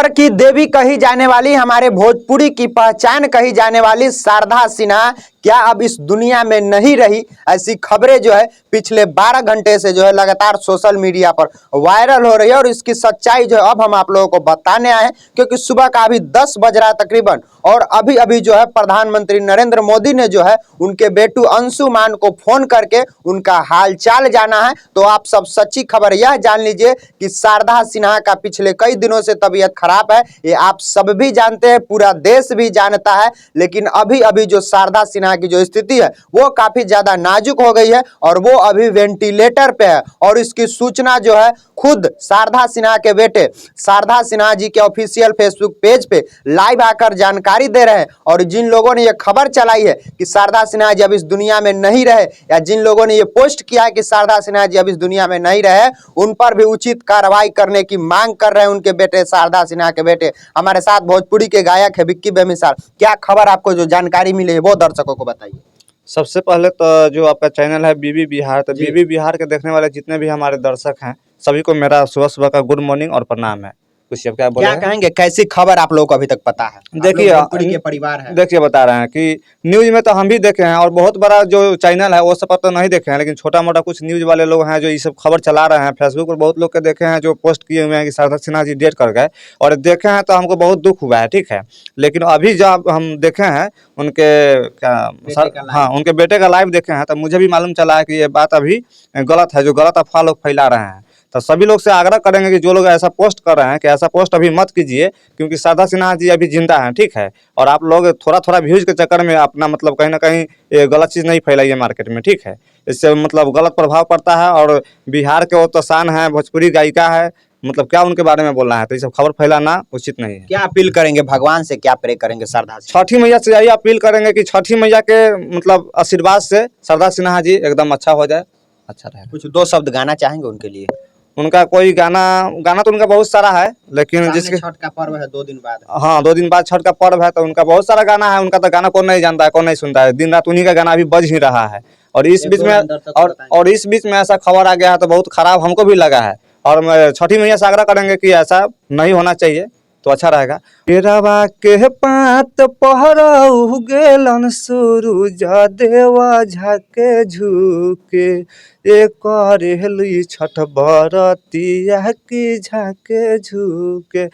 स्वर की देवी कही जाने वाली, हमारे भोजपुरी की पहचान कही जाने वाली शारदा सिन्हा क्या अब इस दुनिया में नहीं रही? ऐसी खबरें जो है पिछले 12 घंटे से जो है लगातार सोशल मीडिया पर वायरल हो रही है और इसकी सच्चाई जो है अब हम आप लोगों को बताने आए हैं, क्योंकि सुबह का अभी 10 बज रहा है तकरीबन और अभी अभी जो है प्रधानमंत्री नरेंद्र मोदी ने जो है उनके बेटू अंशुमान को फोन करके उनका हालचाल जाना है। तो आप सब सच्ची खबर यह जान लीजिए कि शारदा सिन्हा का पिछले कई दिनों से तबीयत खराब है, ये आप सब भी जानते हैं, पूरा देश भी जानता है। लेकिन अभी अभी जो शारदा सिन्हा की जो स्थिति है वो काफी ज्यादा नाजुक हो गई है और वो अभी वेंटिलेटर पे है। और इसकी सूचना जो है खुद शारदा सिन्हा के बेटे शारदा सिन्हा जी के ऑफिशियल फेसबुक पेज पे लाइव आकर जानकारी दे रहे हैं। और जिन लोगों ने ये खबर चलाई है कि शारदा सिन्हा जी अब इस दुनिया में नहीं रहे, या जिन लोगों ने ये पोस्ट किया है कि शारदा सिन्हा जी अब इस दुनिया में नहीं रहे, उन पर भी उचित कार्रवाई करने की मांग कर रहे हैं उनके बेटे शारदा सिन्हा के बेटे। हमारे साथ भोजपुरी के गायक है विक्की बेमिसाल। क्या खबर आपको जो जानकारी मिली है वो दर्शकों को बताइए। सबसे पहले तो जो आपका चैनल है बीबी बिहार, तो बीबी बिहार के देखने वाले जितने भी हमारे दर्शक हैं सभी को मेरा सुबह सुबह का गुड मॉर्निंग और प्रणाम है। कुछ अब क्या कहेंगे, कैसी खबर आप लोगों को अभी तक पता है? देखिए परिवार है, देखिए बता रहे हैं कि न्यूज में तो हम भी देखे हैं और बहुत बड़ा जो चैनल है वो सब पर तो नहीं देखे हैं, लेकिन छोटा मोटा कुछ न्यूज वाले लोग हैं जो ये सब खबर चला रहे हैं। फेसबुक पर बहुत लोग के देखे हैं जो पोस्ट किए हुए हैं कि शारदा सिन्हा जी डेट कर गए और देखे हैं तो हमको बहुत दुख हुआ है, ठीक है। लेकिन अभी जब हम देखे हैं उनके बेटे का लाइव देखे हैं तो मुझे भी मालूम चला है कि ये बात अभी गलत है, जो गलत अफवाह लोग फैला रहे हैं। तो सभी लोग से आग्रह करेंगे कि जो लोग ऐसा पोस्ट कर रहे हैं कि ऐसा पोस्ट अभी मत कीजिए, क्योंकि शारदा सिन्हा जी अभी जिंदा हैं, ठीक है। और आप लोग थोड़ा थोड़ा व्यूज के चक्कर में अपना मतलब कहीं ना कहीं ये गलत चीज़ नहीं फैलाइए मार्केट में, ठीक है। इससे मतलब गलत प्रभाव पड़ता है। और बिहार के वो तो शान है, भोजपुरी गायिका है, मतलब क्या उनके बारे में बोलना है, तो ये सब खबर फैलाना उचित नहीं है। क्या अपील करेंगे, भगवान से क्या प्रे करेंगे? शारदा छठी मैया से यही अपील करेंगे कि छठी मैया के मतलब आशीर्वाद से शारदा सिन्हा जी एकदम अच्छा हो जाए, अच्छा रहे। कुछ 2 शब्द गाना चाहेंगे उनके लिए? उनका कोई गाना तो उनका बहुत सारा है, लेकिन जिसके छठ का पर्व है 2 दिन बाद, हाँ 2 दिन बाद छठ का पर्व है, तो उनका बहुत सारा गाना है। उनका तो गाना कौन नहीं जानता है, कौन नहीं सुनता है, दिन रात उन्हीं का गाना अभी बज ही रहा है। और इस बीच में ऐसा खबर आ गया है तो बहुत खराब हमको भी लगा है। और छठी मैया से आग्रह करेंगे कि ऐसा नहीं होना चाहिए, तो अच्छा रहेगा। केरावा के पात पहरऊ गेलन सूरज देवा झाके झुके, एक रेलुई छठ बरतिया की झाके झुके।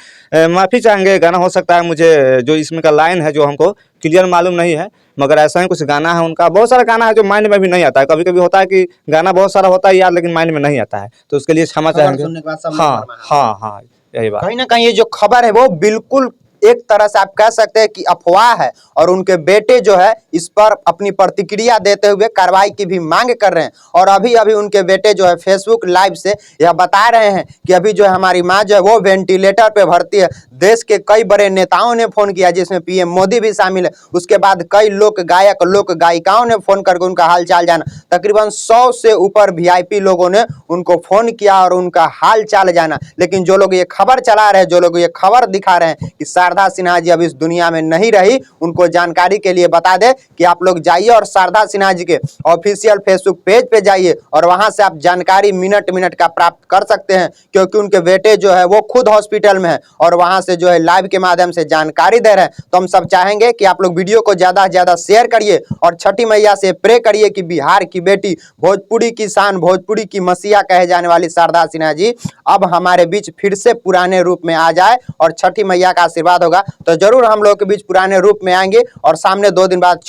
माफ़ी चाहेंगे, गाना हो सकता है मुझे जो इसमें का लाइन है जो हमको क्लियर मालूम नहीं है, मगर ऐसा ही कुछ गाना है उनका। बहुत सारा गाना है जो माइंड में भी नहीं आता है, कभी कभी होता है कि गाना बहुत सारा होता है यार लेकिन माइंड में नहीं आता है, तो उसके लिए क्षमा चाहेंगे। हाँ यही बात। कहीं ना कहीं ये जो खबर है वो बिल्कुल एक तरह से आप कह सकते हैं कि अफवाह है। और उनके बेटे जो है इस पर अपनी प्रतिक्रिया देते हुए कार्रवाई की भी मांग कर रहे हैं। और अभी अभी उनके बेटे जो है फेसबुक लाइव से यह बता रहे हैं कि अभी जो है हमारी माँ जो है वो वेंटिलेटर पे भर्ती है। देश के कई बड़े नेताओं ने फोन किया, जिसमें पीएम मोदी भी शामिल है। उसके बाद कई लोक गायक लोक गायिकाओं ने फोन करके उनका हाल चाल जाना। तकरीबन 100 से ऊपर VIP लोगों ने उनको फोन किया और उनका हाल चाल जाना। लेकिन जो लोग ये खबर चला रहे हैं, जो लोग ये खबर दिखा रहे हैं कि शारदा सिन्हा जी अब इस दुनिया में नहीं रही, उनको जानकारी के लिए बता दें कि आप लोग जाइए और शारदा सिन्हा जी के ऑफिशियल फेसबुक पेज पे जाइए और वहां से आप जानकारी मिनट मिनट का प्राप्त कर सकते हैं। क्योंकि उनके बेटे जो है वो खुद हॉस्पिटल में है और वहां से जो है लाइव के माध्यम से जानकारी दे रहे हैं। तो हम सब चाहेंगे कि आप लोग वीडियो को ज्यादा से ज्यादा शेयर करिए और छठी मैया से प्रे करिए कि बिहार की बेटी, भोजपुरी की शान, भोजपुरी की मसीहा कहे जाने वाली शारदा सिन्हा जी अब हमारे बीच फिर से पुराने रूप में आ जाए और छठी मैया का आशीर्वाद होगा तो जरूर हम लोग के बीच पुराने रूप में आएंगे। और सामने 2 दिन बाद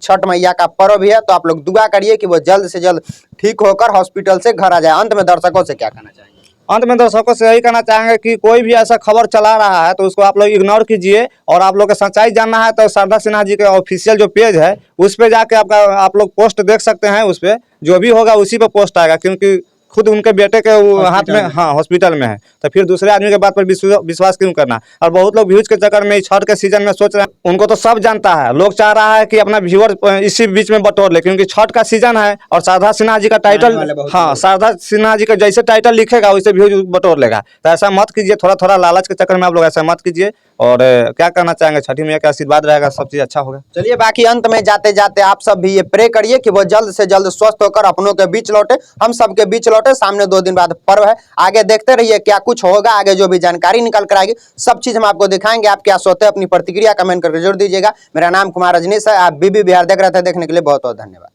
छठ मैया का पर्व भी है, तो आप लोग दुआ करिए कि वो जल्द से जल्द ठीक होकर हॉस्पिटल से घर आ जाए। अंत में दर्शकों से क्या कहना चाहेंगे? अंत में दर्शकों से यही कहना चाहेंगे कि कोई भी ऐसा खबर चला रहा है तो उसको आप लोग इग्नोर कीजिए। और आप लोग को सच्चाई जानना है तो शारदा सिन्हा जी के ऑफिशियल जो पेज है उस पर जाके आप लोग पोस्ट देख सकते हैं। उस पर जो भी होगा उसी पर पोस्ट आएगा, क्योंकि खुद उनके बेटे के हाथ में, हाँ हॉस्पिटल में है, तो फिर दूसरे आदमी के बात पर विश्वास क्यों करना। और बहुत लोग व्यूज के चक्कर में छठ के सीजन में सोच रहे हैं, उनको तो सब जानता है, लोग चाह रहा है कि अपना व्यूअर इसी बीच में बटोर ले, क्योंकि छठ का सीजन है और शारदा सिन्हा जी का टाइटल, हाँ शारदा सिन्हा जी का जैसे टाइटल लिखेगा वैसे व्यूज बटोर लेगा। तो ऐसा मत कीजिए, थोड़ा थोड़ा लालच के चक्कर में आप लोग ऐसा मत कीजिए और क्या करना चाहेंगे, छठी मैया का आशीर्वाद रहेगा सब चीज़ अच्छा होगा। चलिए, बाकी अंत में जाते जाते आप सब भी ये प्रे करिए कि वो जल्द से जल्द स्वस्थ होकर अपनों के बीच लौटे, हम सब के बीच लौटे। सामने 2 दिन बाद पर्व है, आगे देखते रहिए क्या कुछ होगा, आगे जो भी जानकारी निकल कर आएगी सब चीज हम आपको दिखाएंगे। आप क्या सोचते हैं अपनी प्रतिक्रिया कमेंट करके जरूर दीजिएगा। मेरा नाम कुमार रजनीश है, आप बीबी बिहार देख रहे थे, देखने के लिए बहुत बहुत धन्यवाद।